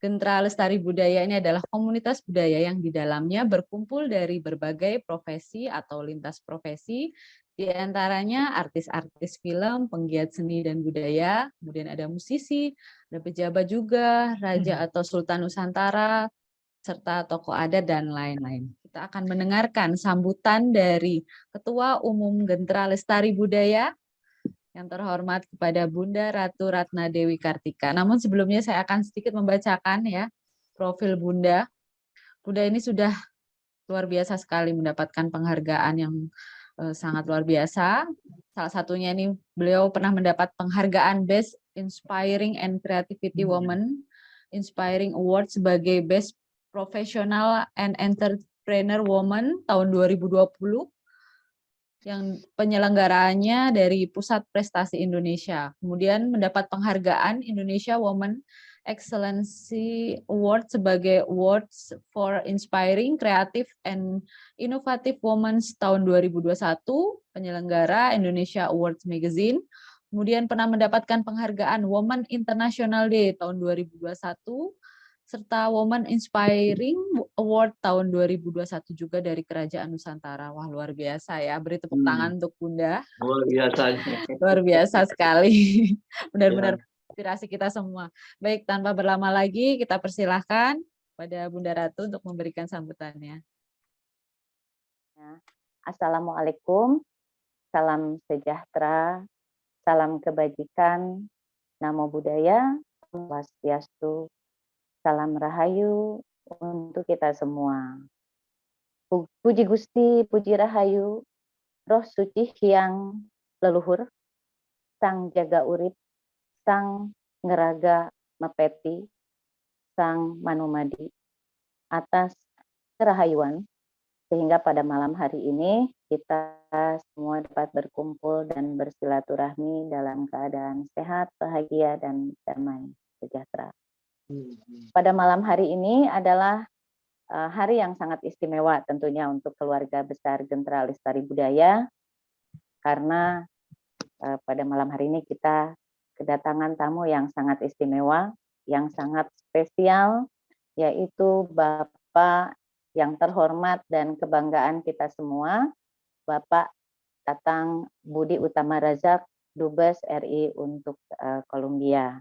Gentra Lestari Budaya ini adalah komunitas budaya yang di dalamnya berkumpul dari berbagai profesi atau lintas profesi, di antaranya artis-artis film, penggiat seni dan budaya, kemudian ada musisi, ada pejabat juga, raja atau sultan Nusantara, serta tokoh adat dan lain-lain. Kita akan mendengarkan sambutan dari Ketua Umum Gentra Lestari Budaya, yang terhormat kepada Bunda Ratu Ratna Dewi Kartika. Namun sebelumnya saya akan sedikit membacakan ya profil Bunda. Bunda ini sudah luar biasa sekali mendapatkan penghargaan yang sangat luar biasa. Salah satunya ini beliau pernah mendapat penghargaan Best Inspiring and Creativity Woman Inspiring Award sebagai Best Professional and Entrepreneur Woman tahun 2020 yang penyelenggaraannya dari Pusat Prestasi Indonesia. Kemudian mendapat penghargaan Indonesia Women Excellency Award sebagai Awards for Inspiring, Creative, and Innovative Women tahun 2021, penyelenggara Indonesia Awards Magazine. Kemudian pernah mendapatkan penghargaan Women International Day tahun 2021, serta Woman Inspiring Award tahun 2021 juga dari Kerajaan Nusantara. Wah, luar biasa ya. Beri tepuk tangan untuk Bunda. Luar biasa. Luar biasa sekali. Benar-benar inspirasi kita semua. Baik, tanpa berlama lagi, kita persilahkan pada Bunda Ratu untuk memberikan sambutannya. Assalamualaikum, salam sejahtera, salam kebajikan, namo buddhaya, swastiastu, salam rahayu untuk kita semua. Puji Gusti, puji rahayu, roh suci yang leluhur, sang jaga urip, sang ngeraga mepeti, sang manumadi, atas kerahayuan, sehingga pada malam hari ini kita semua dapat berkumpul dan bersilaturahmi dalam keadaan sehat, bahagia, dan damai sejahtera. Pada malam hari ini adalah hari yang sangat istimewa tentunya untuk keluarga besar Gentra Lestari Budaya, karena pada malam hari ini kita kedatangan tamu yang sangat istimewa, yang sangat spesial, yaitu Bapak yang terhormat dan kebanggaan kita semua, Bapak Tatang Budi Utama Razak, Dubes RI untuk Kolombia.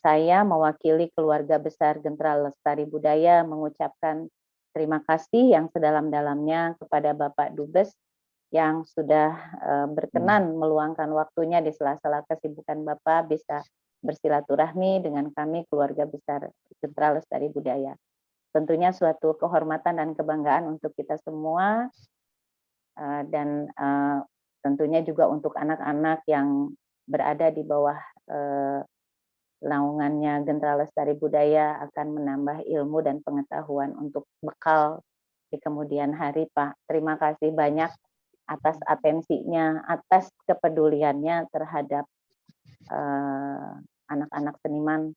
Saya mewakili keluarga besar Gentra Lestari Budaya mengucapkan terima kasih yang sedalam-dalamnya kepada Bapak Dubes yang sudah berkenan meluangkan waktunya di sela-sela kesibukan Bapak bisa bersilaturahmi dengan kami keluarga besar Gentra Lestari Budaya. Tentunya suatu kehormatan dan kebanggaan untuk kita semua, dan tentunya juga untuk anak-anak yang berada di bawah naungannya Gentra Lestari Budaya akan menambah ilmu dan pengetahuan untuk bekal di kemudian hari, Pak. Terima kasih banyak atas atensinya, atas kepeduliannya terhadap anak-anak seniman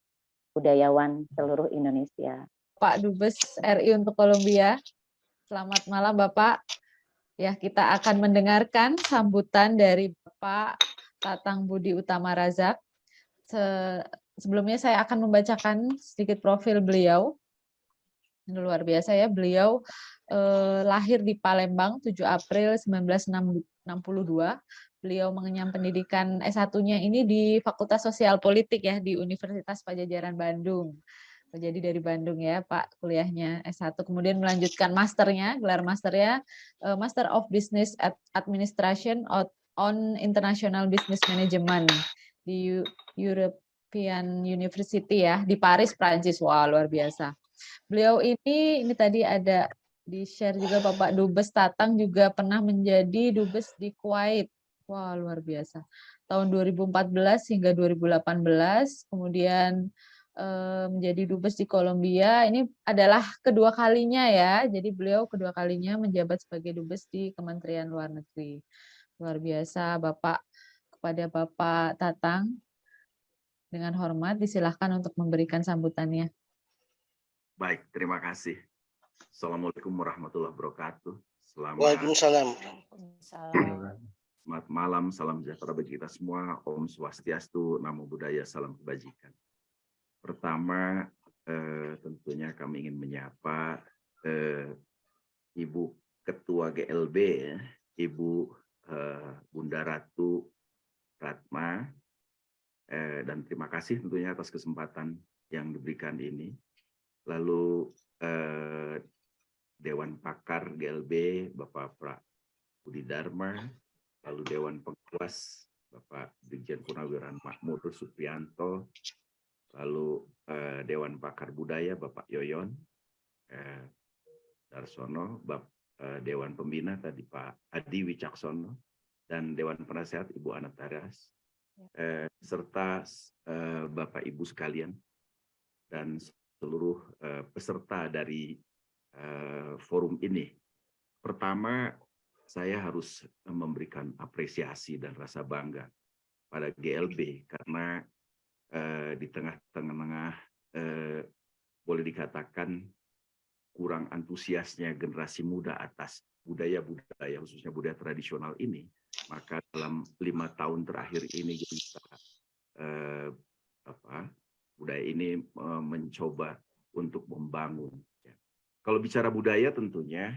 budayawan seluruh Indonesia. Pak Dubes RI untuk Kolombia, selamat malam Bapak. Ya, kita akan mendengarkan sambutan dari Bapak Tatang Budi Utama Razak. Sebelumnya saya akan membacakan sedikit profil beliau. Ini luar biasa ya, beliau lahir di Palembang 7 April 1962. Beliau mengenyam pendidikan S1-nya ini di Fakultas Sosial Politik ya di Universitas Padjadjaran Bandung. Jadi dari Bandung ya Pak kuliahnya S1, kemudian melanjutkan masternya, gelar masternya Master of Business Administration on International Business Management di European University ya di Paris, Prancis. Wah, luar biasa. Beliau ini tadi ada di-share juga Bapak Dubes Tatang juga pernah menjadi Dubes di Kuwait. Wah, luar biasa. Tahun 2014 hingga 2018, kemudian menjadi Dubes di Kolombia. Ini adalah kedua kalinya ya. Jadi beliau kedua kalinya menjabat sebagai Dubes di Kementerian Luar Negeri. Luar biasa Bapak. Kepada Bapak Tatang, dengan hormat disilahkan untuk memberikan sambutannya. Baik, terima kasih. Assalamualaikum warahmatullahi wabarakatuh. Waalaikumsalam. Selamat malam, salam sejahtera bagi kita semua. Om Swastiastu, Namo Buddhaya, salam kebajikan. Pertama, tentunya kami ingin menyapa Ibu Ketua GLB, ya, Ibu Bunda Ratu Ratma, dan terima kasih tentunya atas kesempatan yang diberikan ini. Lalu Dewan Pakar GLB, Bapak Budi Dharma, lalu Dewan Pengawas, Bapak Dirjen Purnawiran Makmur Suprianto, lalu Dewan Pakar Budaya, Bapak Yoyon Darsono, Dewan Pembina tadi Pak Adi Wicaksono, dan Dewan Penasehat Ibu Anataras, serta Bapak Ibu sekalian, dan seluruh peserta dari forum ini. Pertama, saya harus memberikan apresiasi dan rasa bangga pada GLB karena di tengah-tengah boleh dikatakan kurang antusiasnya generasi muda atas budaya-budaya, khususnya budaya tradisional ini, maka dalam 5 tahun terakhir ini kita budaya ini mencoba untuk membangun. Kalau bicara budaya tentunya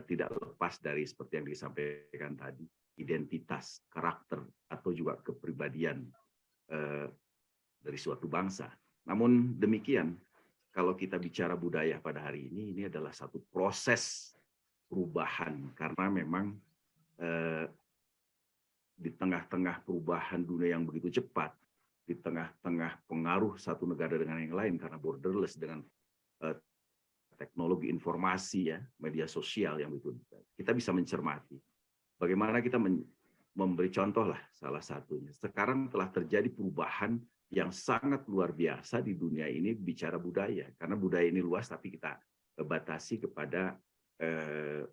tidak lepas dari seperti yang disampaikan tadi, identitas, karakter, atau juga kepribadian dari suatu bangsa. Namun demikian, kalau kita bicara budaya pada hari ini adalah satu proses perubahan, karena memang di tengah-tengah perubahan dunia yang begitu cepat, di tengah-tengah pengaruh satu negara dengan yang lain, karena borderless dengan teknologi informasi, ya, media sosial yang begitu, kita bisa mencermati bagaimana kita memberi contoh lah salah satunya. Sekarang telah terjadi perubahan yang sangat luar biasa di dunia ini bicara budaya, karena budaya ini luas tapi kita batasi kepada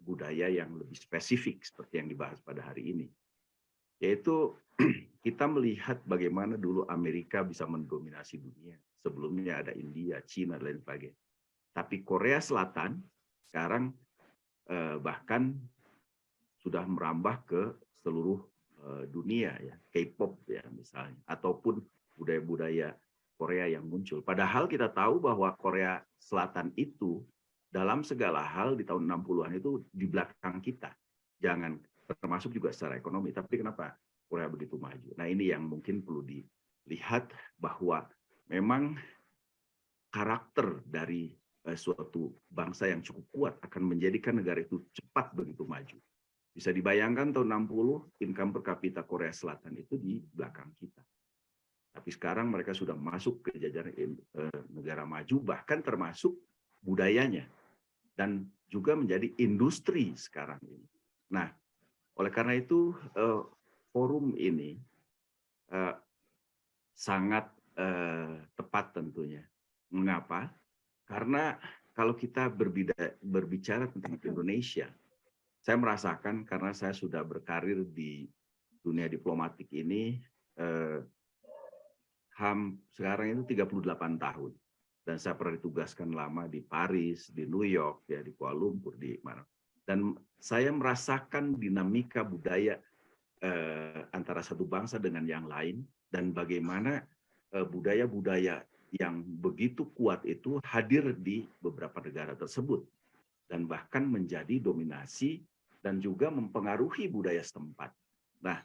budaya yang lebih spesifik seperti yang dibahas pada hari ini, yaitu kita melihat bagaimana dulu Amerika bisa mendominasi dunia, sebelumnya ada India, Cina, dan lain sebagainya. Tapi Korea Selatan sekarang bahkan sudah merambah ke seluruh dunia, ya, K-pop ya misalnya, ataupun budaya-budaya Korea yang muncul. Padahal kita tahu bahwa Korea Selatan itu dalam segala hal di tahun 60-an itu di belakang kita. Jangan termasuk juga secara ekonomi, tapi kenapa Korea begitu maju? Nah, ini yang mungkin perlu dilihat bahwa memang karakter dari suatu bangsa yang cukup kuat akan menjadikan negara itu cepat begitu maju. Bisa dibayangkan tahun 60 income per kapita Korea Selatan itu di belakang kita. Tapi sekarang mereka sudah masuk ke jajaran negara maju, bahkan termasuk budayanya, dan juga menjadi industri sekarang ini. Nah, oleh karena itu forum ini sangat tepat tentunya. Mengapa? Karena kalau kita berbicara tentang Indonesia, saya merasakan karena saya sudah berkarir di dunia diplomatik ini sekarang itu 38 tahun. Dan saya pernah ditugaskan lama di Paris, di New York, ya, di Kuala Lumpur, di mana. Dan saya merasakan dinamika budaya antara satu bangsa dengan yang lain, dan bagaimana budaya-budaya yang begitu kuat itu hadir di beberapa negara tersebut dan bahkan menjadi dominasi dan juga mempengaruhi budaya setempat. Nah,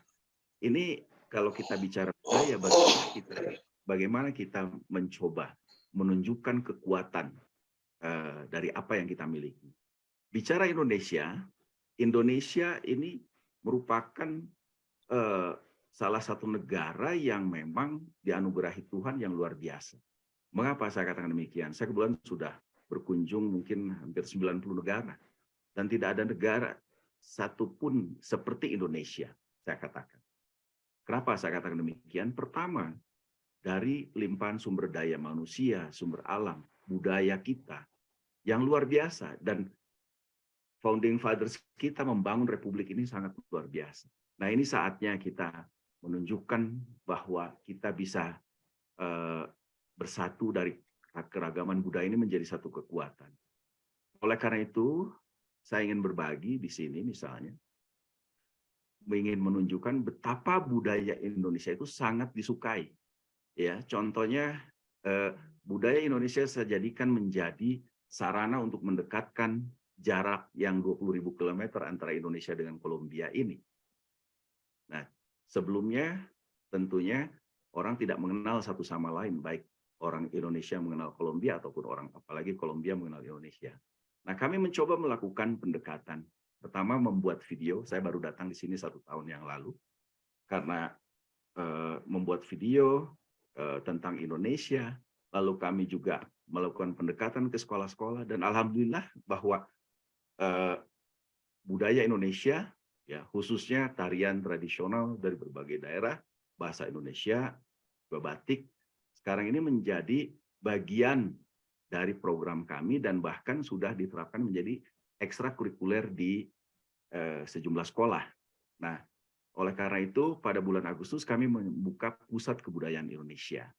ini kalau kita bicara budaya, bagaimana kita mencoba menunjukkan kekuatan dari apa yang kita miliki. Bicara Indonesia ini merupakan salah satu negara yang memang dianugerahi Tuhan yang luar biasa. Mengapa saya katakan demikian? Saya kebetulan sudah berkunjung mungkin hampir 90 negara. Dan tidak ada negara satupun seperti Indonesia, saya katakan. Kenapa saya katakan demikian? Pertama, dari limpahan sumber daya manusia, sumber alam, budaya kita yang luar biasa. Dan founding fathers kita membangun republik ini sangat luar biasa. Nah, ini saatnya kita menunjukkan bahwa kita bisa bersatu dari keragaman budaya ini menjadi satu kekuatan. Oleh karena itu, saya ingin berbagi di sini misalnya, ingin menunjukkan betapa budaya Indonesia itu sangat disukai. Ya, contohnya budaya Indonesia saya jadikan menjadi sarana untuk mendekatkan jarak yang 20.000 kilometer antara Indonesia dengan Kolombia ini. Nah, sebelumnya tentunya orang tidak mengenal satu sama lain, baik orang Indonesia mengenal Kolombia ataupun orang apalagi Kolombia mengenal Indonesia. Nah, kami mencoba melakukan pendekatan. Pertama membuat video, saya baru datang di sini 1 tahun yang lalu, karena membuat video tentang Indonesia, lalu kami juga melakukan pendekatan ke sekolah-sekolah, dan alhamdulillah bahwa budaya Indonesia, ya khususnya tarian tradisional dari berbagai daerah, bahasa Indonesia, batik, sekarang ini menjadi bagian dari program kami dan bahkan sudah diterapkan menjadi ekstrakurikuler di sejumlah sekolah. Nah, oleh karena itu pada bulan Agustus kami membuka Pusat Kebudayaan Indonesia.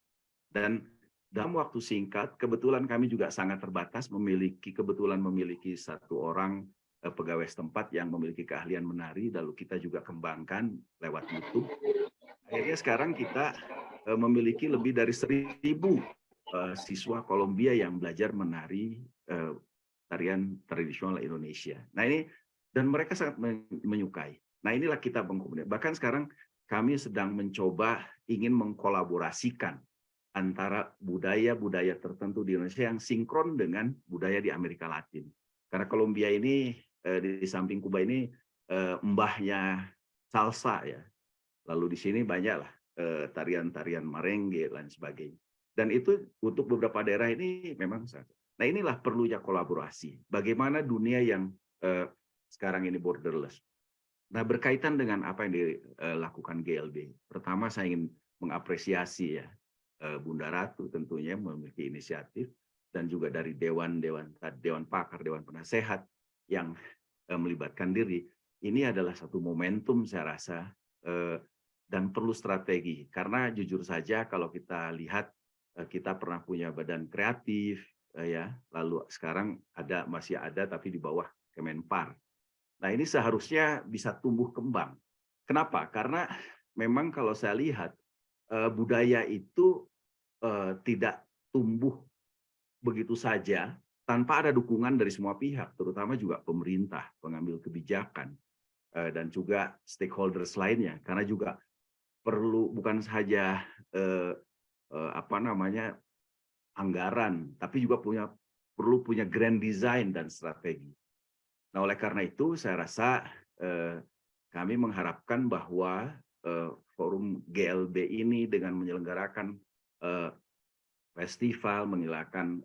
Dan dalam waktu singkat, kebetulan kami juga sangat terbatas, kebetulan memiliki 1 orang pegawai setempat yang memiliki keahlian menari, lalu kita juga kembangkan lewat YouTube. Akhirnya sekarang kita memiliki lebih dari 1.000 siswa Kolombia yang belajar menari tarian tradisional Indonesia. Nah ini, dan mereka sangat menyukai. Nah inilah kita mengkomunikasikan. Bahkan sekarang kami sedang mencoba ingin mengkolaborasikan antara budaya-budaya tertentu di Indonesia yang sinkron dengan budaya di Amerika Latin. Karena Kolombia ini di samping Kuba ini mbahnya salsa ya. Lalu di sini banyaklah tarian-tarian merengue dan sebagainya. Dan itu untuk beberapa daerah ini memang sangat. Nah inilah perlunya kolaborasi. Bagaimana dunia yang sekarang ini borderless. Nah berkaitan dengan apa yang dilakukan GLB. Pertama saya ingin mengapresiasi ya Bunda Ratu tentunya memiliki inisiatif dan juga dari dewan pakar, dewan penasehat yang melibatkan diri. Ini adalah satu momentum saya rasa dan perlu strategi karena jujur saja kalau kita lihat kita pernah punya badan kreatif ya, lalu sekarang masih ada tapi di bawah Kemenpar. Nah ini seharusnya bisa tumbuh kembang. Kenapa? Karena memang kalau saya lihat budaya itu tidak tumbuh begitu saja tanpa ada dukungan dari semua pihak, terutama juga pemerintah, pengambil kebijakan, dan juga stakeholders lainnya. Karena juga perlu bukan saja anggaran, tapi juga perlu punya grand design dan strategi. Nah, oleh karena itu saya rasa kami mengharapkan bahwa forum GLB ini dengan menyelenggarakan festival, menyelenggarakan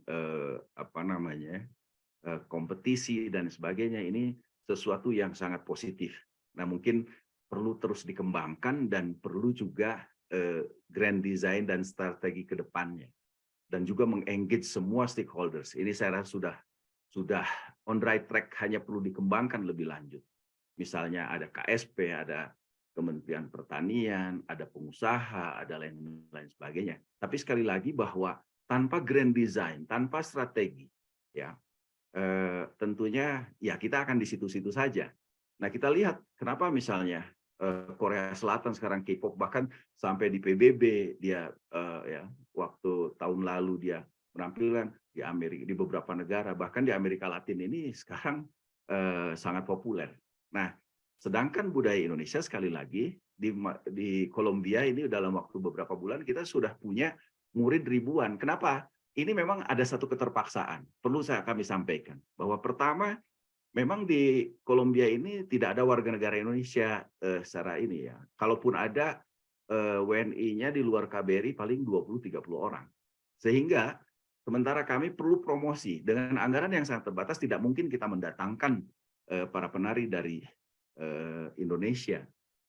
kompetisi dan sebagainya, ini sesuatu yang sangat positif. Nah, mungkin perlu terus dikembangkan dan perlu juga grand design dan strategi ke depannya. Dan juga meng-engage semua stakeholders. Ini saya rasa sudah on right track, hanya perlu dikembangkan lebih lanjut. Misalnya ada KSP, ada Kementerian Pertanian, ada pengusaha, ada lain sebagainya. Tapi sekali lagi bahwa tanpa grand design, tanpa strategi, ya tentunya ya kita akan di situ-situ saja. Nah kita lihat kenapa misalnya Korea Selatan sekarang K-pop bahkan sampai di PBB dia waktu tahun lalu dia menampilkan di Amerika, di beberapa negara, bahkan di Amerika Latin ini sekarang sangat populer. Nah sedangkan budaya Indonesia sekali lagi di Kolombia ini dalam waktu beberapa bulan kita sudah punya murid ribuan. Kenapa? Ini memang ada satu keterpaksaan. Perlu kami sampaikan bahwa pertama memang di Kolombia ini tidak ada warga negara Indonesia secara ini ya. Kalaupun ada WNI-nya di luar KBRI paling 20-30 orang. Sehingga sementara kami perlu promosi dengan anggaran yang sangat terbatas, tidak mungkin kita mendatangkan para penari dari Indonesia.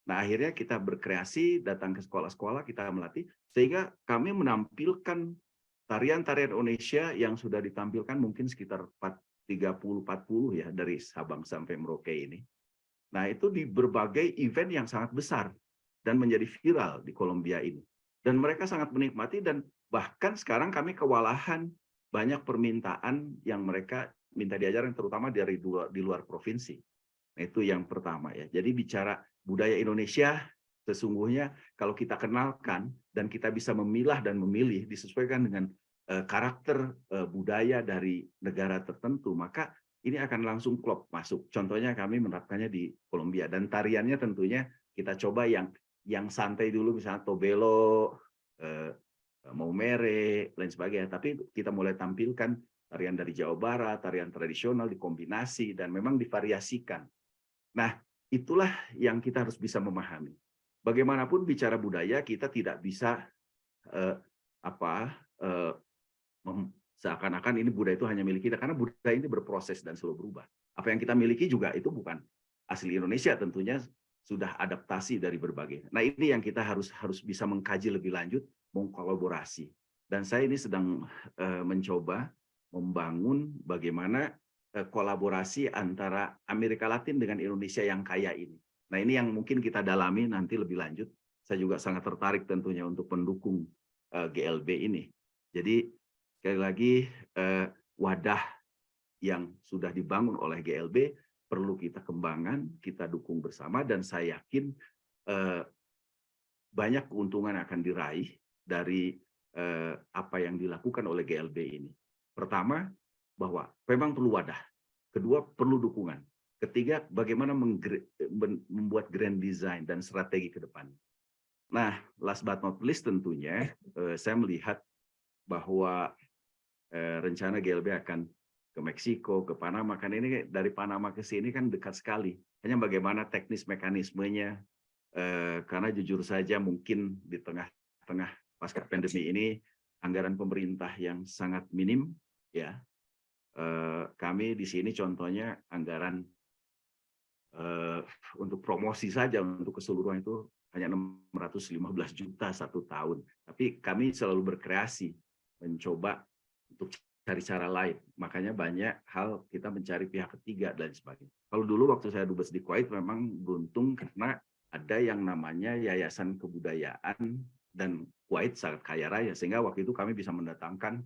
Nah, akhirnya kita berkreasi, datang ke sekolah-sekolah, kita melatih, sehingga kami menampilkan tarian-tarian Indonesia yang sudah ditampilkan mungkin sekitar 30-40 ya, dari Sabang sampai Merauke ini. Nah, itu di berbagai event yang sangat besar dan menjadi viral di Kolombia ini. Dan mereka sangat menikmati dan bahkan sekarang kami kewalahan banyak permintaan yang mereka minta diajarkan, terutama dari di luar provinsi. Nah, itu yang pertama ya. Jadi bicara budaya Indonesia sesungguhnya kalau kita kenalkan dan kita bisa memilah dan memilih disesuaikan dengan karakter budaya dari negara tertentu, maka ini akan langsung klop masuk. Contohnya kami menerapkannya di Kolombia, dan tariannya tentunya kita coba yang santai dulu, misalnya Tobelo, Maumere, lain sebagainya. Tapi kita mulai tampilkan tarian dari Jawa Barat, tarian tradisional dikombinasi dan memang divariasikan. Nah, itulah yang kita harus bisa memahami. Bagaimanapun bicara budaya, kita tidak bisa seakan-akan ini budaya itu hanya milik kita, karena budaya ini berproses dan selalu berubah. Apa yang kita miliki juga itu bukan asli Indonesia, tentunya sudah adaptasi dari berbagai. Nah, ini yang kita harus bisa mengkaji lebih lanjut, mengkolaborasi. Dan saya ini sedang mencoba membangun bagaimana kolaborasi antara Amerika Latin dengan Indonesia yang kaya ini. Nah, ini yang mungkin kita dalami nanti lebih lanjut. Saya juga sangat tertarik tentunya untuk mendukung GLB ini. Jadi sekali lagi wadah yang sudah dibangun oleh GLB perlu kita kembangkan, kita dukung bersama, dan saya yakin banyak keuntungan akan diraih dari apa yang dilakukan oleh GLB ini. Pertama, bahwa memang perlu wadah. Kedua, perlu dukungan. Ketiga, bagaimana membuat grand design dan strategi ke depan. Nah, last but not least tentunya, saya melihat bahwa rencana GLB akan ke Meksiko, ke Panama, kan ini dari Panama ke sini kan dekat sekali. Hanya bagaimana teknis mekanismenya, karena jujur saja mungkin di tengah-tengah pasca pandemi ini anggaran pemerintah yang sangat minim, ya. Kami di sini contohnya anggaran untuk promosi saja untuk keseluruhan itu hanya 615 juta satu tahun. Tapi kami selalu berkreasi, mencoba untuk cari cara lain. Makanya banyak hal kita mencari pihak ketiga dan sebagainya. Kalau dulu waktu saya dubes di Kuwait memang beruntung karena ada yang namanya Yayasan Kebudayaan, dan Kuwait sangat kaya raya, sehingga waktu itu kami bisa mendatangkan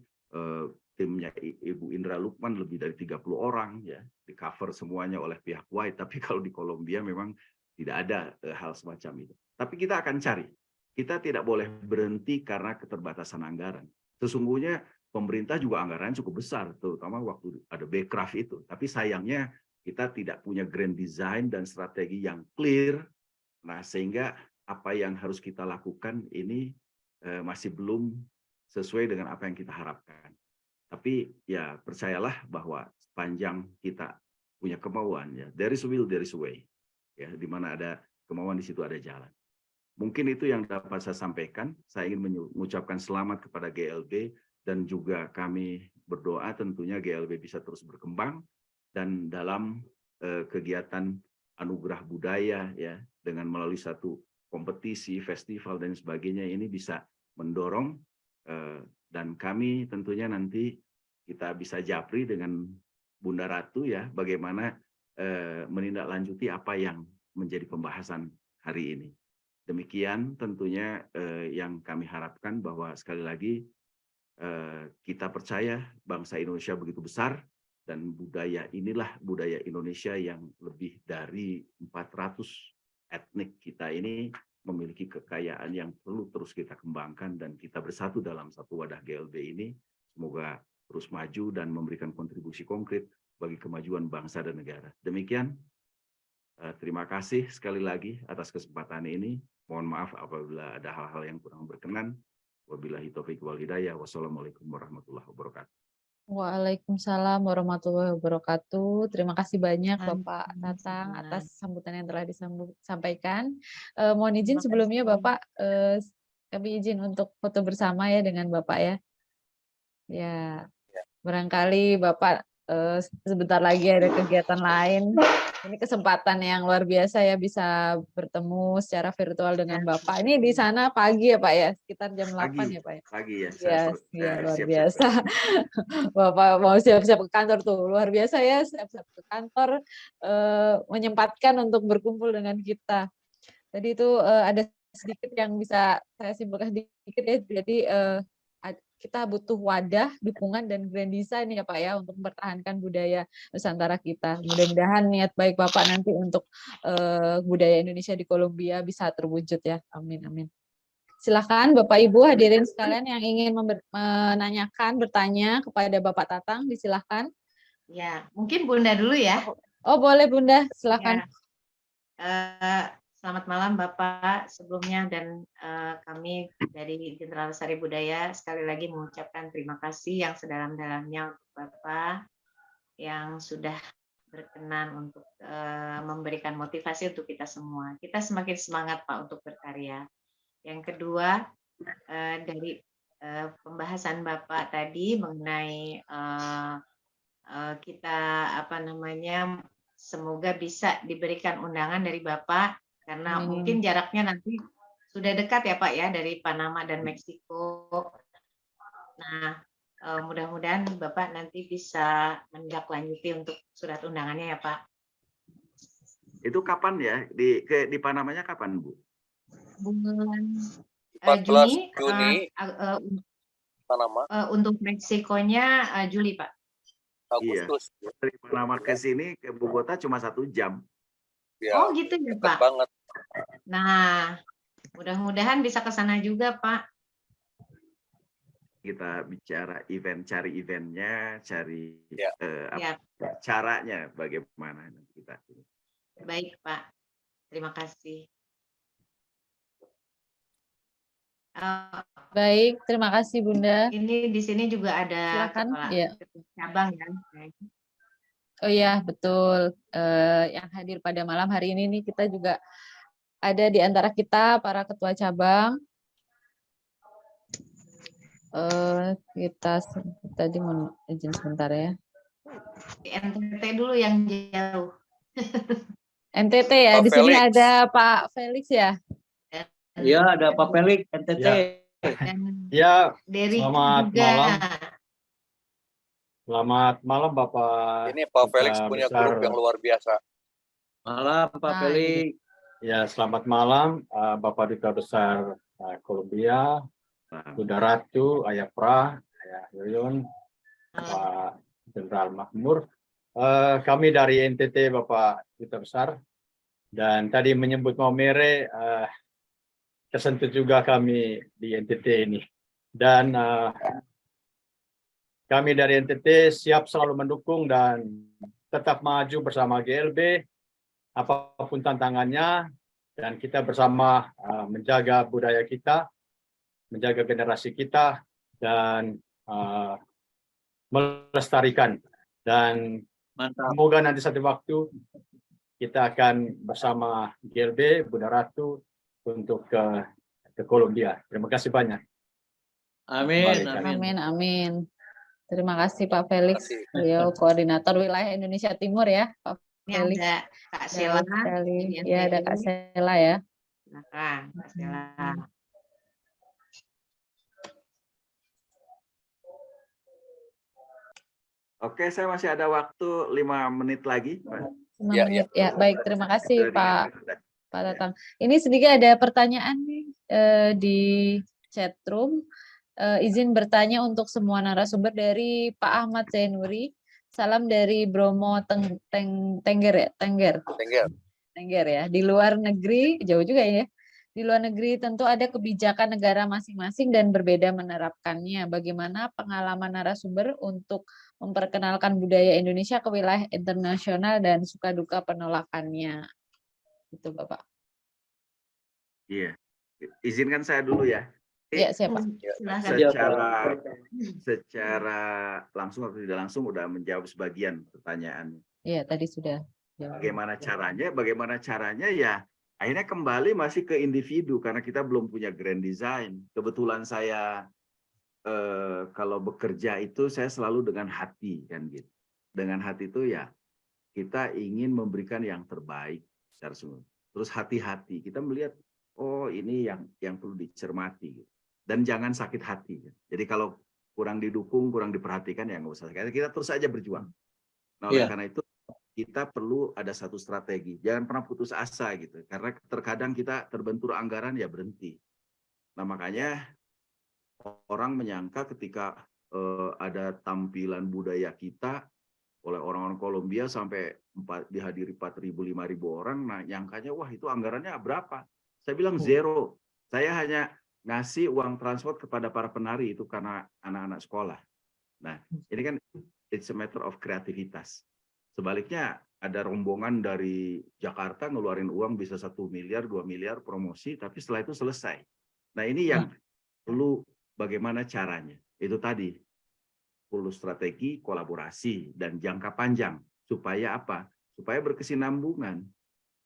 timnya Ibu Indra Lukman lebih dari 30 orang, ya, di cover semuanya oleh pihak Kuwait. Tapi kalau di Kolombia memang tidak ada hal semacam itu. Tapi kita akan cari. Kita tidak boleh berhenti karena keterbatasan anggaran. Sesungguhnya pemerintah juga anggaran cukup besar, terutama waktu ada Bekraf itu. Tapi sayangnya kita tidak punya grand design dan strategi yang clear. Nah, sehingga apa yang harus kita lakukan ini masih belum sesuai dengan apa yang kita harapkan. Tapi ya percayalah bahwa sepanjang kita punya kemauan, ya, there is a will, there is a way. Ya, di mana ada kemauan, di situ ada jalan. Mungkin itu yang dapat saya sampaikan. Saya ingin mengucapkan selamat kepada GLB, dan juga kami berdoa tentunya GLB bisa terus berkembang, dan dalam kegiatan anugerah budaya, ya, dengan melalui satu kompetisi, festival dan sebagainya, ini bisa mendorong, dan kami tentunya nanti kita bisa japri dengan Bunda Ratu, ya, bagaimana menindaklanjuti apa yang menjadi pembahasan hari ini. Demikian tentunya yang kami harapkan, bahwa sekali lagi kita percaya bangsa Indonesia begitu besar, dan budaya inilah budaya Indonesia yang lebih dari 400 etnik kita ini memiliki kekayaan yang perlu terus kita kembangkan, dan kita bersatu dalam satu wadah GLB ini. Semoga terus maju dan memberikan kontribusi konkret bagi kemajuan bangsa dan negara. Demikian, terima kasih sekali lagi atas kesempatan ini. Mohon maaf apabila ada hal-hal yang kurang berkenan. Wabillahi taufiq wal hidayah. Wassalamualaikum warahmatullahi wabarakatuh. Waalaikumsalam warahmatullahi wabarakatuh. Terima kasih banyak Bapak Tatang atas sambutan yang telah disampaikan. Mohon izin sebelumnya Bapak, kami izin untuk foto bersama ya dengan Bapak, ya. Ya, barangkali Bapak sebentar lagi ada kegiatan lain. Ini kesempatan yang luar biasa ya, bisa bertemu secara virtual dengan Bapak. Ini di sana pagi ya Pak ya, sekitar jam 8 ya Pak ya? Pagi ya. Ya, luar biasa. Bapak mau siap-siap ke kantor tuh, luar biasa ya, siap-siap ke kantor, menyempatkan untuk berkumpul dengan kita. Tadi itu ada sedikit yang bisa saya simpulkan sedikit ya, jadi kita butuh wadah, dukungan, dan grand design ya Pak ya, untuk mempertahankan budaya Nusantara kita. Mudah-mudahan niat baik Bapak nanti untuk budaya Indonesia di Kolombia bisa terwujud ya. Amin, amin. Silakan Bapak Ibu hadirin sekalian yang ingin menanyakan, bertanya kepada Bapak Tatang, disilahkan. Ya, mungkin Bunda dulu ya. Oh boleh Bunda, silakan. Selamat malam Bapak sebelumnya, dan kami dari Jenderal Lestari Budaya sekali lagi mengucapkan terima kasih yang sedalam-dalamnya untuk Bapak yang sudah berkenan untuk memberikan motivasi untuk kita semua. Kita semakin semangat Pak untuk berkarya. Yang kedua, dari pembahasan Bapak tadi mengenai kita semoga bisa diberikan undangan dari Bapak, karena mungkin jaraknya nanti sudah dekat ya Pak ya, dari Panama dan Meksiko. Nah, mudah-mudahan Bapak nanti bisa menindaklanjuti untuk surat undangannya ya Pak. Itu kapan ya? Di Panamanya kapan, Bu? Bulan 14 Juni, Panama. untuk Meksikonya Juli Pak. Agustus. Iya. Dari Panama ke sini ke Bogota cuma 1 jam. Ya, Oh gitu ya Pak. banget. Nah, mudah-mudahan bisa ke sana juga Pak. Kita bicara event, cari eventnya, cari Ya. caranya bagaimana kita. Baik Pak, terima kasih. Baik, terima kasih Bunda. Ini di sini juga ada Silakan, kepala ya. cabang ya. Oh iya, betul. Yang hadir pada malam hari ini nih, kita juga ada di antara kita para ketua cabang. Kita tadi mau izin sebentar ya. NTT dulu yang jauh. NTT ya, Pak di sini Felix. ada Pak Felix ya. Iya, ada Pak Felix, NTT. Dan Ya, Derry selamat juga. malam. Selamat malam Bapak. Ini Pak Duta Felix punya Besar. grup yang luar biasa. Malam Pak Ah, Felix. Ya, selamat malam Bapak Duta Besar Kolombia, Bunda Ratu, Ayah Pra, Ayah Yoyon, Pak Jenderal Makmur. Kami dari NTT Bapak Duta Besar. Dan tadi menyebut Maumere, tersentuh juga kami di NTT ini. Dan kami dari NTT siap selalu mendukung dan tetap maju bersama GLB apapun tantangannya, dan kita bersama menjaga budaya kita, menjaga generasi kita, dan melestarikan. Dan semoga nanti satu waktu kita akan bersama GLB, Bunda Ratu, untuk ke Kolombia. Terima kasih banyak. Amin. Amin, amin. Terima kasih Pak Felix, Terima kasih. beliau koordinator wilayah Indonesia Timur ya, Pak Ini Felix. ada Kak Sheila. Sekali. Di Ya, ada NTT. Kak Sheila ya. Silakan, Kak Sheila. Oke, saya masih ada waktu 5 menit lagi, Pak. 5 Ya, menit. Ya, baik. Terima kasih Pak Pak Tatang. Ini sedikit ada pertanyaan nih di chat room. Izin bertanya untuk semua narasumber dari Pak Ahmad Zainuri. Salam dari Bromo Tengger ya, Tengger ya. Di luar negeri, jauh juga ya. Di luar negeri tentu ada kebijakan negara masing-masing dan berbeda menerapkannya. Bagaimana pengalaman narasumber untuk memperkenalkan budaya Indonesia ke wilayah internasional dan suka duka penolakannya? Itu Bapak. Iya. Izinkan saya dulu ya. Ya, siapa? Silakan. Secara langsung atau tidak langsung udah menjawab sebagian pertanyaan. Iya, tadi sudah. Bagaimana caranya ya akhirnya kembali masih ke individu karena kita belum punya grand design. Kebetulan saya kalau bekerja itu saya selalu dengan hati kan gitu. Dengan hati itu ya kita ingin memberikan yang terbaik secara semua. Terus hati-hati kita melihat oh ini yang perlu dicermati gitu. Dan jangan sakit hati. Jadi kalau kurang didukung, kurang diperhatikan ya nggak usah. Kita terus saja berjuang. Nah, oleh karena itu kita perlu ada satu strategi. Jangan pernah putus asa gitu. Karena terkadang kita terbentur anggaran ya berhenti. Nah makanya orang menyangka ketika ada tampilan budaya kita oleh orang-orang Kolombia sampai dihadiri 4.000, 5.000 orang. Nah nyangkanya wah itu anggarannya berapa? Saya bilang zero. Saya hanya ngasih uang transport kepada para penari itu karena anak-anak sekolah. Nah, ini kan it's a matter of kreativitas. Sebaliknya ada rombongan dari Jakarta ngeluarin uang bisa 1 miliar, 2 miliar promosi, tapi setelah itu selesai. Nah, ini yang perlu bagaimana caranya. Itu tadi, perlu strategi, kolaborasi, dan jangka panjang. Supaya apa? Supaya berkesinambungan.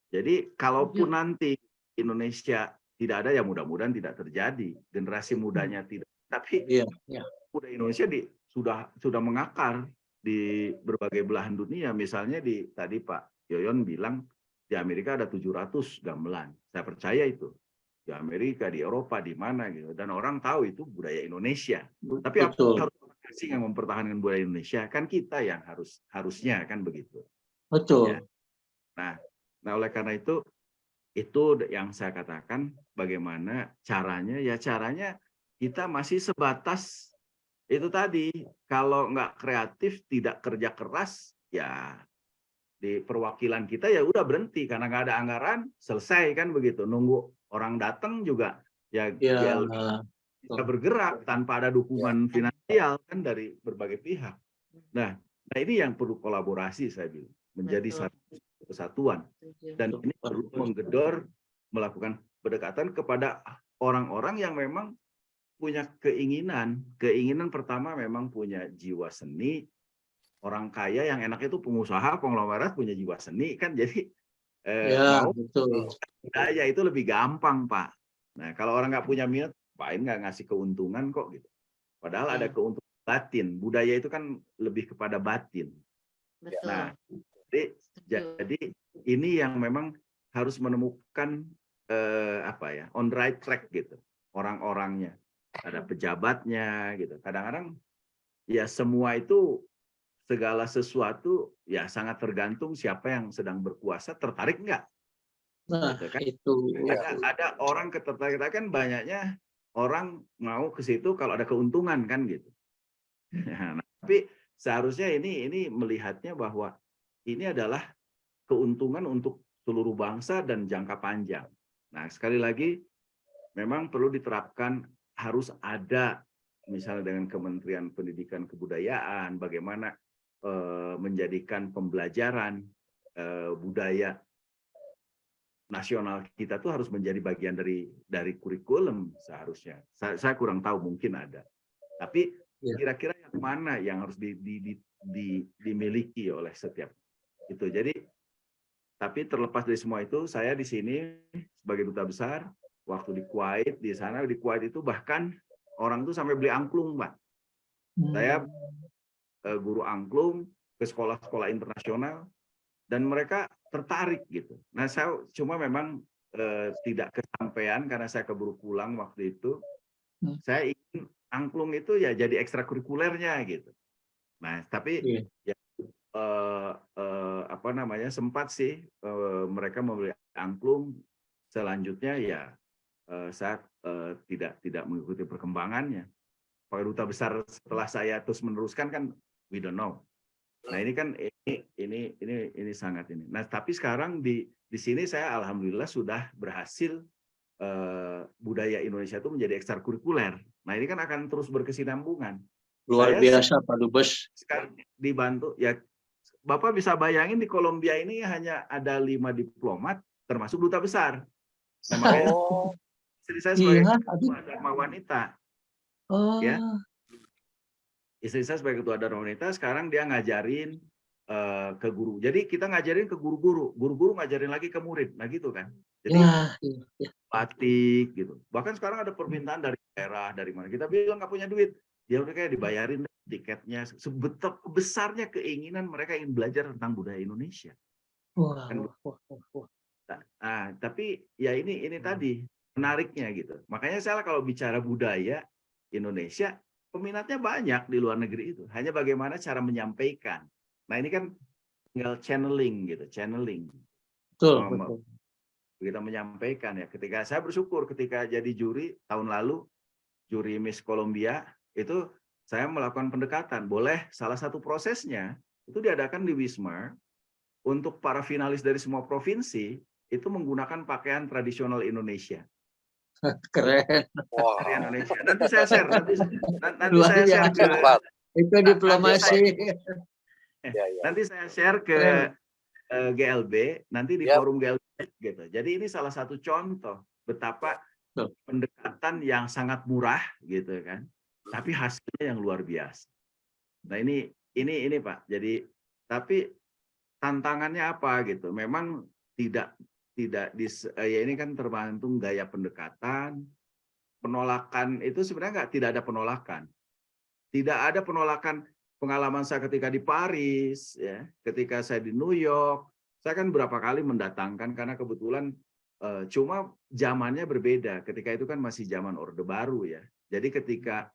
Jadi, kalaupun nanti Indonesia tidak ada, ya mudah-mudahan tidak terjadi. Generasi mudanya tidak. Tapi muda Indonesia sudah mengakar di berbagai belahan dunia. Misalnya tadi Pak Yoyon bilang di Amerika ada 700 gamelan. Saya percaya itu. Di Amerika, di Eropa, di mana gitu. Dan orang tahu itu budaya Indonesia. Tapi apa harus orang asing yang mempertahankan budaya Indonesia? Kan kita yang harusnya kan begitu. Betul. Ya. Nah, oleh karena itu yang saya katakan bagaimana caranya. Ya caranya kita masih sebatas itu tadi, kalau nggak kreatif, tidak kerja keras, ya di perwakilan kita ya udah berhenti karena nggak ada anggaran, selesai kan begitu. Nunggu orang datang juga ya bisa bergerak tanpa ada dukungan finansial kan dari berbagai pihak. Nah, ini yang perlu kolaborasi saya bilang, menjadi satu kesatuan. Dan ini perlu menggedor, melakukan pendekatan kepada orang-orang yang memang punya keinginan pertama memang punya jiwa seni. Orang kaya yang enak itu pengusaha, konglomerat punya jiwa seni kan, jadi mau budaya itu lebih gampang Pak. Nah kalau orang nggak punya minat, Pak nggak ngasih keuntungan kok gitu. Padahal ada keuntungan batin. Budaya itu kan lebih kepada batin. Betul. Nah jadi ini yang memang harus menemukan on the right track gitu orang-orangnya. Ada pejabatnya gitu. Kadang-kadang ya semua itu segala sesuatu ya sangat tergantung siapa yang sedang berkuasa, tertarik enggak. Nah, gitu, kan? itu ada orang ketertarik kan, banyaknya orang mau ke situ kalau ada keuntungan kan gitu. Nah, tapi seharusnya ini melihatnya bahwa ini adalah keuntungan untuk seluruh bangsa dan jangka panjang. Nah, sekali lagi memang perlu diterapkan, harus ada misalnya dengan Kementerian Pendidikan Kebudayaan bagaimana menjadikan pembelajaran budaya nasional kita tuh harus menjadi bagian dari kurikulum seharusnya. Saya kurang tahu, mungkin ada. Tapi kira-kira yang mana yang harus dimiliki oleh setiap itu. Jadi tapi terlepas dari semua itu, saya di sini sebagai duta besar. Waktu di Kuwait, di Kuwait itu bahkan orang tuh sampai beli angklung, Pak. Saya guru angklung ke sekolah-sekolah internasional dan mereka tertarik gitu. Nah, saya cuma memang tidak kesampaian karena saya keburu pulang waktu itu. Saya ingin angklung itu ya jadi ekstrakurikulernya gitu. Nah, tapi ya sempat sih mereka membeli angklung. Selanjutnya ya saya tidak mengikuti perkembangannya. Pak Duta Besar setelah saya terus meneruskan kan we don't know. Nah ini kan ini sangat ini. Nah tapi sekarang di sini saya alhamdulillah sudah berhasil budaya Indonesia itu menjadi ekstrakurikuler. Nah ini kan akan terus berkesinambungan. Luar biasa Pak Dubes. Sekarang dibantu ya, Bapak bisa bayangin di Kolombia ini hanya ada 5 diplomat termasuk duta besar. Nah, makanya istri saya sebagai ketua Dharma Wanita. Ya. Istri saya sebagai ketua Dharma Wanita, sekarang dia ngajarin ke guru. Jadi kita ngajarin ke guru-guru, guru-guru ngajarin lagi ke murid. Nah gitu kan. Jadi batik gitu. Bahkan sekarang ada permintaan dari daerah, dari mana. Kita bilang nggak punya duit. Dia udah kayak dibayarin tiketnya. Sebetulnya besarnya keinginan mereka ingin belajar tentang budaya Indonesia. Nah, tapi ya ini tadi menariknya gitu. Makanya saya kalau bicara budaya Indonesia, peminatnya banyak di luar negeri itu. Hanya bagaimana cara menyampaikan. Nah ini kan tinggal channeling gitu, channeling. Betul. Kita menyampaikan ya. Ketika saya bersyukur ketika jadi juri tahun lalu, juri Miss Colombia itu saya melakukan pendekatan. Boleh salah satu prosesnya itu diadakan di Wisma untuk para finalis dari semua provinsi itu menggunakan pakaian tradisional Indonesia. Keren. Wah, dari Indonesia. Nanti saya share, nanti Luar saya share biasa. ke hebat. Itu diplomasi. Ya, ya. nanti saya share ke Keren. GLB, nanti di Yap. forum GLB gitu. Jadi ini salah satu contoh betapa Betul. pendekatan yang sangat murah gitu kan, tapi hasilnya yang luar biasa. Nah ini Pak. Jadi tapi tantangannya apa gitu? Memang tidak ya ini kan tergantung gaya pendekatan. Penolakan itu sebenarnya tidak ada penolakan. Tidak ada penolakan. Pengalaman saya ketika di Paris, ya, ketika saya di New York, saya kan berapa kali mendatangkan karena kebetulan cuma zamannya berbeda. Ketika itu kan masih zaman Orde Baru ya. Jadi ketika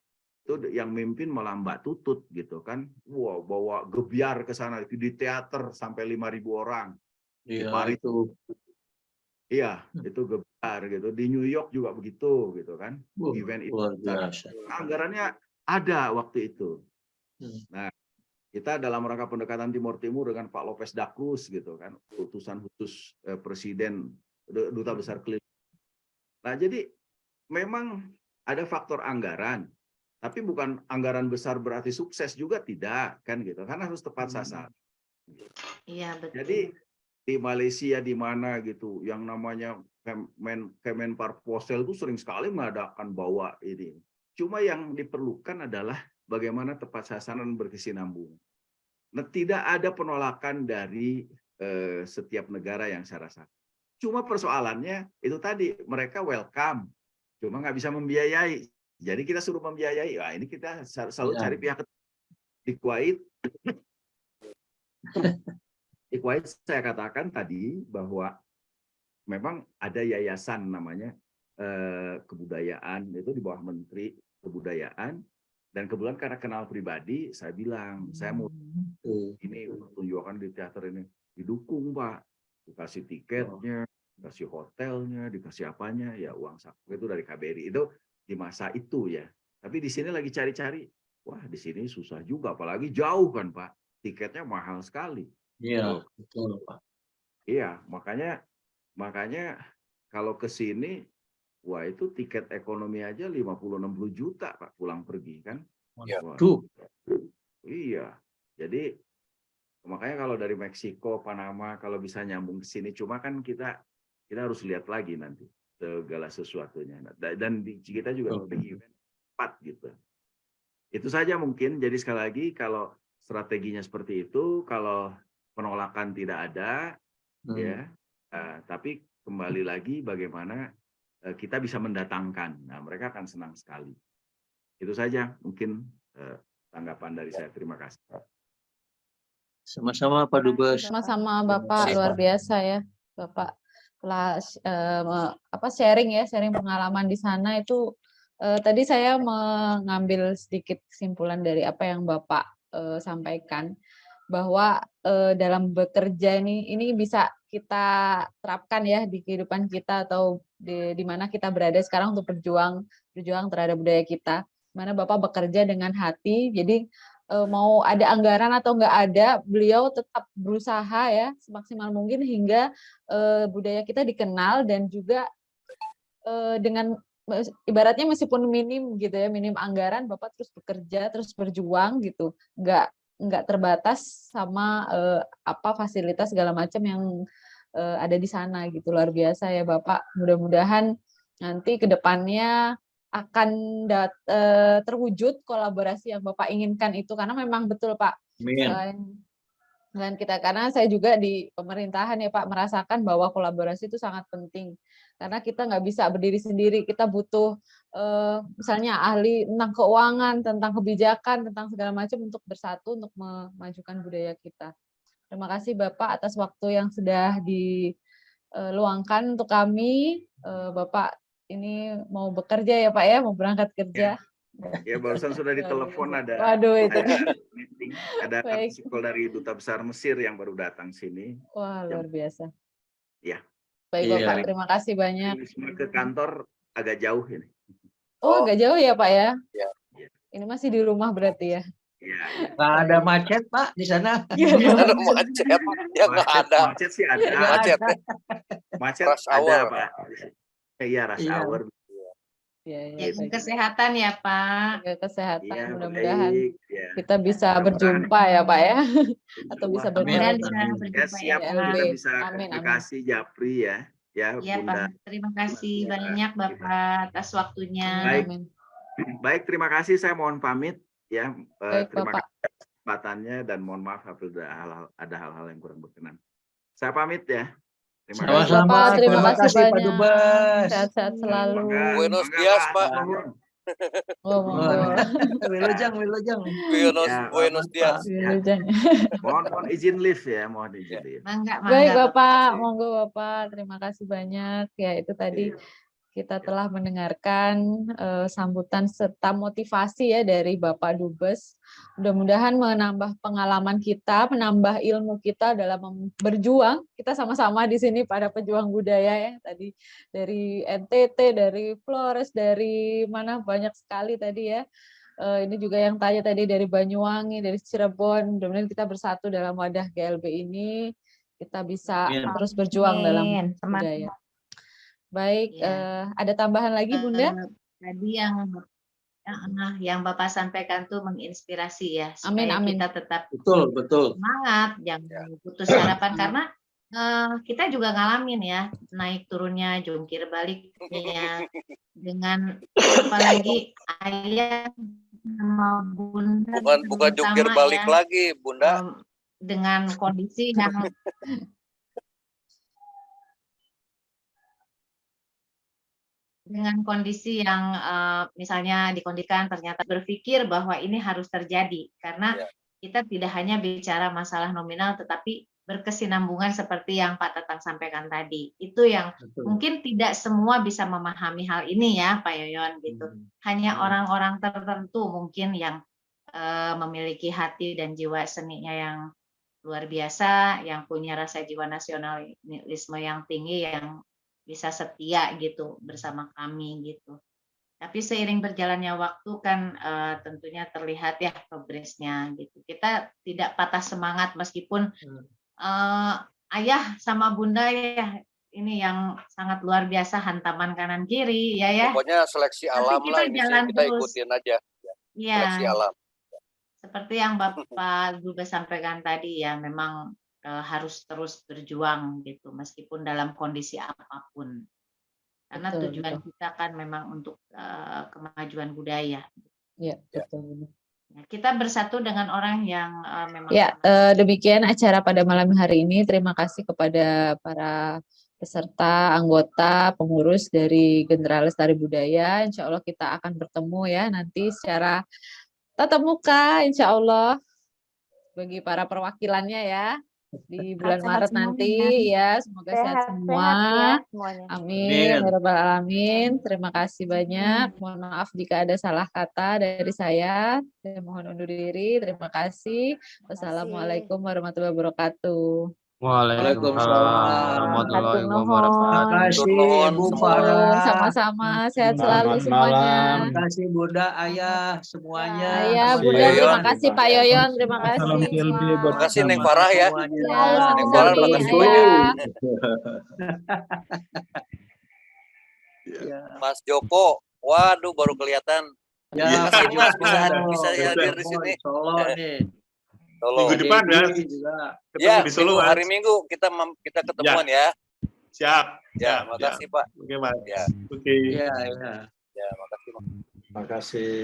itu yang mimpin malah Mbak Tutut gitu kan, wow, bawa gebiar ke sana di teater sampai 5.000 orang. Di Iya Paris itu. iya, itu gebiar gitu. Di New York juga begitu gitu kan. Event itu Luar biasa. anggarannya ada waktu itu. Hmm. Nah, kita dalam rangka pendekatan Timur Timur dengan Pak Lopez da Cruz gitu kan, utusan khusus Presiden Duta Besar Keliling. Nah, jadi memang ada faktor anggaran, tapi bukan anggaran besar berarti sukses juga tidak kan gitu, karena harus tepat sasaran. Iya, betul. Jadi di Malaysia di mana gitu, yang namanya Kemenparposel itu sering sekali mengadakan bawa ini. Cuma yang diperlukan adalah bagaimana tepat sasaran berkesinambungan. Nah, tidak ada penolakan dari setiap negara yang saya rasa. Cuma persoalannya itu tadi, mereka welcome, cuma nggak bisa membiayai. Jadi kita suruh membiayai. Wah, ini kita selalu cari pihak di Kuwait. Di Kuwait saya katakan tadi bahwa memang ada yayasan namanya kebudayaan, itu di bawah Menteri Kebudayaan. Dan kebetulan karena kenal pribadi, saya bilang, saya mau ini pertunjukan di teater ini. Didukung, Pak. Dikasih tiketnya, dikasih hotelnya, dikasih apanya, ya uang saku itu dari KBRI. Itu di masa itu ya. Tapi di sini lagi cari-cari, wah di sini susah juga, apalagi jauh kan, Pak. Tiketnya mahal sekali. Iya, betul, Pak. Iya, makanya kalau ke sini, wah itu tiket ekonomi aja 50-60 juta Pak pulang pergi kan. Ya. Tuh. Iya. Jadi makanya kalau dari Meksiko, Panama kalau bisa nyambung ke sini, cuma kan kita harus lihat lagi nanti segala sesuatunya. Dan kita juga memiliki event 4 gitu. Itu saja mungkin. Jadi sekali lagi kalau strateginya seperti itu, kalau penolakan tidak ada, ya. Tapi kembali lagi bagaimana kita bisa mendatangkan. Nah, mereka akan senang sekali. Itu saja mungkin tanggapan dari saya. Terima kasih. Sama-sama Pak Dubes. Sama-sama Bapak, luar biasa ya Bapak. Telah sharing pengalaman di sana itu. Tadi saya mengambil sedikit kesimpulan dari apa yang Bapak sampaikan, bahwa dalam bekerja ini bisa kita terapkan ya di kehidupan kita atau di mana kita berada sekarang untuk berjuang terhadap budaya kita. Mana Bapak bekerja dengan hati, jadi mau ada anggaran atau nggak ada, beliau tetap berusaha ya semaksimal mungkin hingga budaya kita dikenal, dan juga dengan ibaratnya meskipun minim gitu ya, minim anggaran, Bapak terus bekerja, terus berjuang gitu, nggak terbatas sama apa fasilitas segala macam yang ada di sana gitu. Luar biasa ya Bapak. Mudah-mudahan nanti ke depannya akan terwujud kolaborasi yang Bapak inginkan itu, karena memang betul Pak. Selain kita, karena saya juga di pemerintahan ya Pak merasakan bahwa kolaborasi itu sangat penting, karena kita nggak bisa berdiri sendiri, kita butuh misalnya ahli tentang keuangan, tentang kebijakan, tentang segala macam untuk bersatu untuk memajukan budaya kita. Terima kasih Bapak atas waktu yang sudah diluangkan untuk kami. Bapak ini mau bekerja ya Pak ya, mau berangkat kerja. Ya barusan sudah ditelepon ada. Waduh itu. Meeting, ada artikel dari Duta Besar Mesir yang baru datang sini. Wah luar biasa. Ya. Baik Bapak, terima kasih banyak. Ke kantor agak jauh ini. Oh, agak jauh ya Pak ya? Ya. Ini masih di rumah berarti ya? Iya. Nggak ada macet Pak di sana? Nggak ada macet. Ya nggak ada. Macet sih ada. Macet. Macet Rush ada hour. Pak. Iya rush hour. Ya, Jaga kesehatan ya Pak. jaga kesehatan. Iya, Mudah-mudahan baik. Ya. kita bisa Mudah-mudahan berjumpa ya Pak ya, atau bisa Insya Allah. Mudah-mudahan berkoordinasi. bisa Ya, berjumpa ya siap Pak. kita bisa Amin, amin. komunikasi Japri ya. Ya, Iya Bunda. Pak. Terima kasih Ya, banyak Bapak atas waktunya. Baik. Amin. Baik, terima kasih. Saya mohon pamit ya. Baik Terima Bapak. kasih kesempatannya dan mohon maaf apabila ada hal-hal yang kurang berkenan. Saya pamit ya. Terima Baik kasih. Sama-sama. Bapak, terima Terima kasih kasih Pak banyak. Dubes. Sehat-sehat selalu. Buenos Mangga, dias, Pak. Atur nuhun. Oh, monggo. Wilujeng, Wilujeng. Ya, Buenos dias. Wilujeng. mohon izin live ya, mohon izin live. Mangga, Baik mangga Bapak, kasih. monggo Bapak. Terima kasih banyak. Ya, itu tadi Iya. kita telah mendengarkan sambutan serta motivasi ya dari Bapak Dubes. Mudah-mudahan menambah pengalaman kita, menambah ilmu kita dalam berjuang. Kita sama-sama di sini para pejuang budaya ya. Tadi dari NTT, dari Flores, dari mana banyak sekali tadi ya. Ini juga yang tanya tadi dari Banyuwangi, dari Cirebon. Mudah-mudahan kita bersatu dalam wadah GLB ini. Kita bisa Amin. terus berjuang dalam Amin. budaya. Baik, Ya. ada tambahan lagi Bunda? Tadi yang Bapak sampaikan tuh menginspirasi ya, Amin, supaya amin. kita tetap Betul, betul. semangat, jangan putus harapan karena kita juga ngalamin ya naik turunnya, jungkir baliknya dengan apalagi ayah sama bunda Bukan jungkir terutama balik ya, lagi, Bunda. dengan kondisi yang misalnya dikondisikan ternyata berpikir bahwa ini harus terjadi karena Ya. kita tidak hanya bicara masalah nominal tetapi berkesinambungan seperti yang Pak Tatang sampaikan tadi. Itu yang Betul. mungkin tidak semua bisa memahami hal ini ya Pak Yoyon gitu. Hanya orang-orang tertentu mungkin yang memiliki hati dan jiwa seninya yang luar biasa, yang punya rasa jiwa nasionalisme yang tinggi, yang bisa setia gitu bersama kami gitu. Tapi seiring berjalannya waktu kan tentunya terlihat ya progresnya gitu. Kita tidak patah semangat meskipun ayah sama bunda ya ini yang sangat luar biasa hantaman kanan kiri ya. Pokoknya seleksi Tapi alam kita lah ini jalan kita terus. ikutin aja. Iya. Seleksi alam. Seperti yang Bapak Dubes sampaikan tadi ya, memang harus terus berjuang gitu meskipun dalam kondisi apapun. Karena Betul, tujuan betul. kita kan memang untuk kemajuan budaya. Ya, betul. Kita bersatu dengan orang yang memang Ya, demikian acara pada malam hari ini. Terima kasih kepada para peserta, anggota, pengurus dari Generalis Tari Budaya. Insya Allah kita akan bertemu ya nanti secara tatap muka, insya Allah bagi para perwakilannya ya di bulan Maret nanti ya. Semoga sehat semua. ya semuanya. Amin. Ya Rabbal Alamin. Terima kasih banyak. Mohon maaf jika ada salah kata dari saya. Saya mohon undur diri. Terima kasih. Wassalamualaikum warahmatullahi wabarakatuh. Waalaikumsalam warahmatullahi Hatur nuhun. wabarakatuh. Terima kasih Nuhun Bu semuanya. Farah. Sama-sama. Sehat selalu Selamat semuanya. malam. Terima kasih Bunda, Ayah, semuanya. Ayah, Terima Bunda, kasih. terima kasih Pak Yoyon. Terima Salam kasih. GLB buat Terima kasih Neng bersama. Farah ya. Semuanya. Ya, Neng Farah sama-sama terima kasih. Ayah. Ya. Mas Joko, waduh baru kelihatan. Ya, Terima kasih Mas Solo. bisa hadir di sini. Solo nih. Solo. Minggu depan ya. Dedi juga. Ketemu Ya, di Solo, Mas. hari Minggu kita ketemuan ya. Siap. Ya, siap, makasih Pak. siap. Oke, Mas. Ya. Oke. Iya, iya. Ya, makasih Mas. Terima kasih.